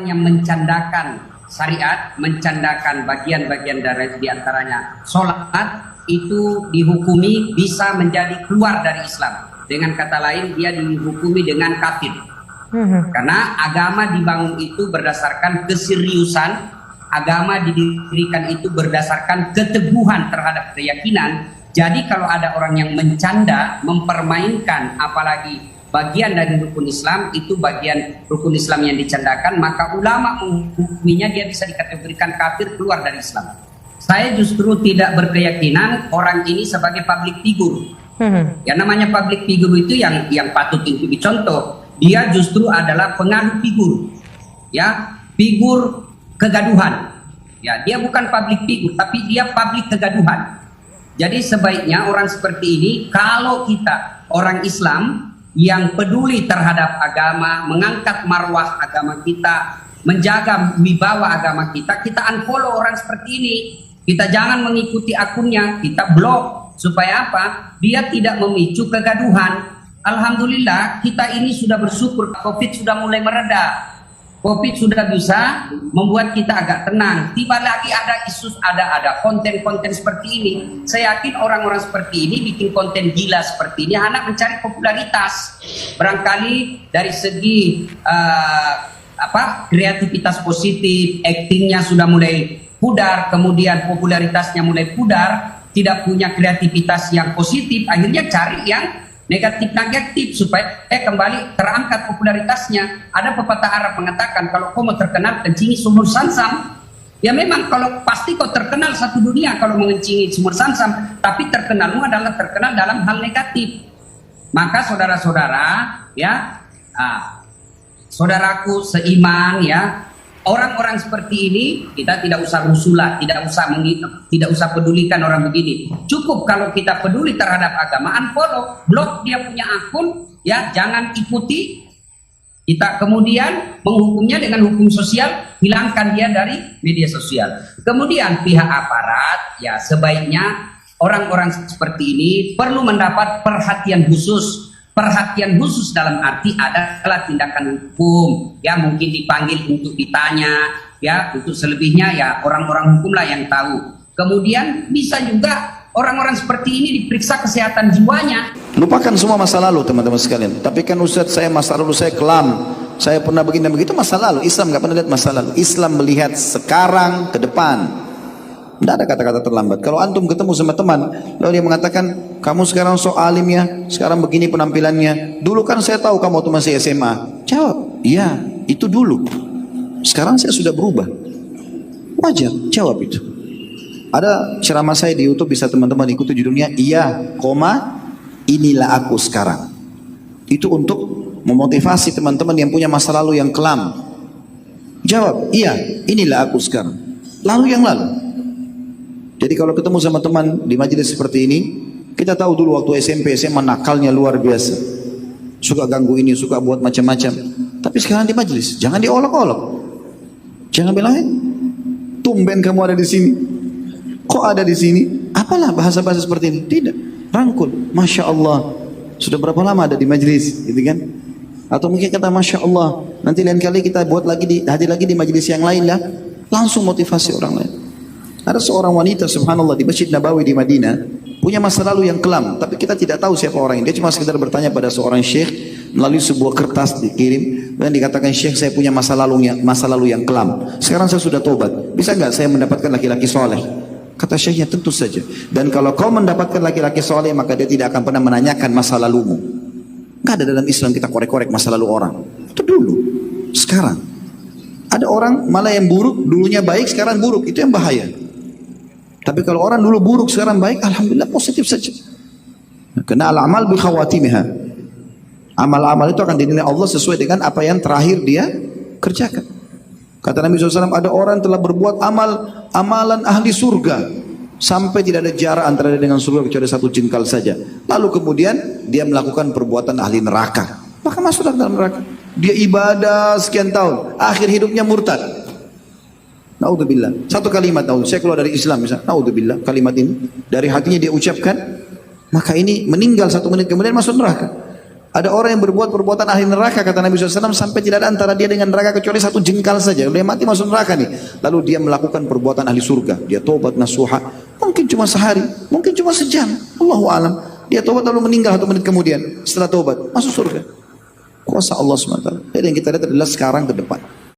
orang yang mencandakan syariat, mencandakan bagian-bagian dari diantaranya sholat, itu dihukumi bisa menjadi keluar dari Islam. Dengan kata lain, dia dihukumi dengan kafir. Karena agama dibangun itu berdasarkan keseriusan, agama didirikan itu berdasarkan keteguhan terhadap keyakinan. Jadi kalau ada orang yang mencanda, mempermainkan apalagi bagian dari rukun Islam, itu bagian rukun Islam yang dicandakan, maka ulama menghukuminya dia bisa dikategorikan kafir, keluar dari Islam. Saya justru tidak berkeyakinan orang ini sebagai public figure. Yang namanya public figure itu yang patut untuk dicontoh. Dia justru adalah pengadu figur, ya, figur kegaduhan. Ya, dia bukan public figure, tapi dia public kegaduhan. Jadi sebaiknya orang seperti ini, kalau kita orang Islam yang peduli terhadap agama, mengangkat marwah agama kita, menjaga wibawa agama kita, kita unfollow orang seperti ini. Kita jangan mengikuti akunnya, kita blok. Supaya apa? Dia tidak memicu kegaduhan. Alhamdulillah kita ini sudah bersyukur, COVID sudah mulai mereda. COVID sudah bisa membuat kita agak tenang. Tiba lagi ada isu, ada konten-konten seperti ini. Saya yakin orang-orang seperti ini bikin konten gila seperti ini anak mencari popularitas. Barangkali dari segi kreativitas positif, aktingnya sudah mulai pudar, kemudian popularitasnya mulai pudar, tidak punya kreativitas yang positif, akhirnya cari yang negatif supaya kembali terangkat popularitasnya. Ada pepatah Arab mengatakan, kalau kau mau terkenal kencingi sumur Samsam. Ya memang kalau pasti kau terkenal satu dunia kalau mengencingi sumur Samsam, tapi terkenalmu adalah terkenal dalam hal negatif. Maka saudara-saudara, ya, saudaraku seiman, ya, orang-orang seperti ini kita tidak usah rusulah, tidak usah pedulikan orang begini. Cukup kalau kita peduli terhadap agama, unfollow, blok dia punya akun, ya, jangan ikuti. Kita kemudian menghukumnya dengan hukum sosial, hilangkan dia dari media sosial. Kemudian pihak aparat, ya, sebaiknya orang-orang seperti ini perlu mendapat perhatian khusus. Perhatian khusus dalam arti adalah tindakan hukum, ya, mungkin dipanggil untuk ditanya, ya, untuk selebihnya ya orang-orang hukumlah yang tahu. Kemudian bisa juga orang-orang seperti ini diperiksa kesehatan jiwanya. Lupakan semua masa lalu teman-teman sekalian. Tapi kan Ustaz, saya masa lalu saya kelam, saya pernah begini dan begitu, masa lalu. Islam nggak pernah lihat masa lalu. Islam melihat sekarang ke depan. Tidak ada kata-kata terlambat. Kalau antum ketemu sama teman, lalu dia mengatakan, kamu sekarang so alim ya, sekarang begini penampilannya. Dulu kan saya tahu kamu waktu masih SMA. Jawab, iya, itu dulu. Sekarang saya sudah berubah. Wajar, jawab itu. Ada ceramah saya di YouTube, bisa teman-teman ikuti judulnya, iya, koma, inilah aku sekarang. Itu untuk memotivasi teman-teman yang punya masa lalu yang kelam. Jawab, iya, inilah aku sekarang. Lalu yang lalu. Jadi kalau ketemu sama teman di majelis seperti ini, kita tahu dulu waktu SMP, SMA nakalnya luar biasa. Suka ganggu ini, suka buat macam-macam. Tapi sekarang di majelis, jangan diolok-olok. Jangan bilang, tumben kamu ada di sini. Kok ada di sini? Apalah bahasa-bahasa seperti ini? Tidak. Rangkul. Masya Allah. Sudah berapa lama ada di majelis, gitu kan? Atau mungkin kata Masya Allah. Nanti lain kali kita buat lagi hadir lagi di majelis yang lain lah. Langsung motivasi orang lain. Ada seorang wanita subhanallah di Masjid Nabawi di Madinah, punya masa lalu yang kelam, tapi kita tidak tahu siapa orang ini. Dia cuma sekedar bertanya pada seorang syekh melalui sebuah kertas dikirim dan dikatakan, syekh, saya punya masa lalu yang kelam. Sekarang saya sudah tobat. Bisa nggak saya mendapatkan laki-laki soleh? Kata syekhnya, tentu saja. Dan kalau kau mendapatkan laki-laki soleh, maka dia tidak akan pernah menanyakan masa lalumu. Nggak ada dalam Islam kita korek-korek masa lalu orang. Itu dulu. Sekarang ada orang malah yang buruk, dulunya baik, sekarang buruk. Itu yang bahaya. Tapi kalau orang dulu buruk sekarang baik, alhamdulillah positif saja. Karena al-amal bi khawatimiha. Amal-amal itu akan dinilai Allah sesuai dengan apa yang terakhir dia kerjakan. Kata Nabi SAW, ada orang telah berbuat amalan ahli surga sampai tidak ada jarak antara dia dengan surga kecuali satu jengkal saja. Lalu kemudian dia melakukan perbuatan ahli neraka, maka masuk dalam neraka. Dia ibadah sekian tahun, akhir hidupnya murtad. Naudzubillah. Satu kalimat, saya keluar dari Islam misalnya, naudzubillah, kalimat ini dari hatinya dia ucapkan, maka ini meninggal 1 menit kemudian masuk neraka. Ada orang yang berbuat perbuatan ahli neraka, kata Nabi SAW, sampai tidak ada antara dia dengan neraka kecuali satu jengkal saja. Dia mati masuk neraka nih. Lalu dia melakukan perbuatan ahli surga. Dia tobat nasuha. Mungkin cuma sehari, mungkin cuma sejam. Allahu alam. Dia tobat lalu meninggal 1 menit kemudian. Setelah tobat, masuk surga. Kuasa Allah SWT. Jadi yang kita lihat adalah sekarang ke depan.